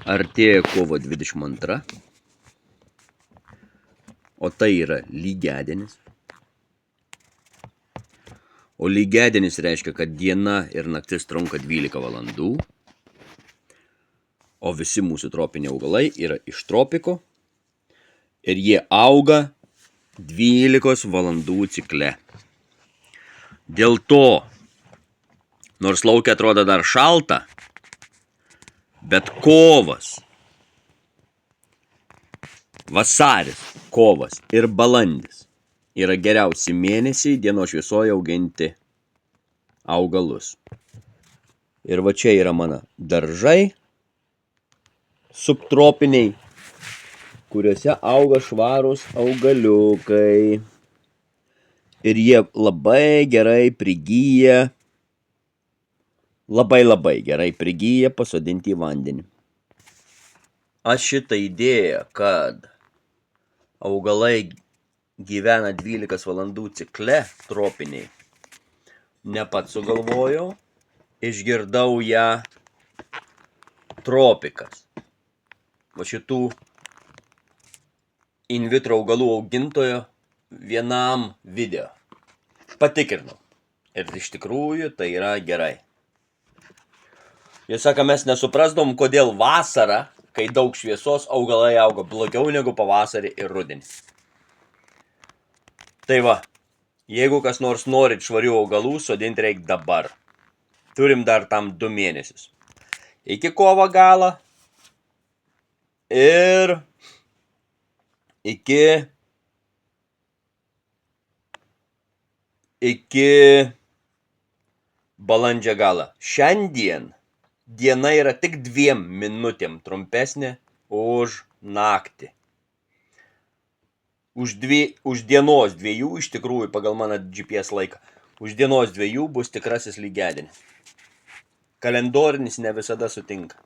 Artėja kovo 22, o tai yra lygiadienis. O lygiadienis reiškia, kad diena ir naktis trunka 12 valandų, o visi mūsų tropiniai augalai yra iš tropiko ir jie auga 12 valandų cikle. Dėl to, nors laukia atrodo dar šalta, bet kovas, vasaris, kovas ir balandis yra geriausi mėnesiai dienos šviesoje auginti augalus. Ir va čia yra mano daržai subtropiniai, kuriuose auga švarūs augaliukai. Ir jie labai gerai prigyja, labai gerai prigyja pasodinti į vandenį. Aš šitą idėją, kad augalai gyvena 12 valandų cikle tropiniai, ne pats sugalvojau, išgirdau ją tropikas. Va šitų in vitro augalų augintojo vienam video. Patikrinau. Ir iš tikrųjų tai yra gerai. Jie sako, mes nesuprasdom, kodėl vasarą, kai daug šviesos, augalai auga blogiau negu pavasarį ir rudenį. Tai va, jeigu kas nors norit švarių augalų, sodinti reikia dabar. Turim dar tam 2 mėnesius. Iki kovo galo ir iki balandžio galo. Šiandien diena yra tik 2 minutėm trumpesnė už naktį. Už dienos 2, iš tikrųjų, pagal mano GPS laiką, už dienos 2 bus tikrasis lygiadienis. Kalendorinis ne visada sutinka.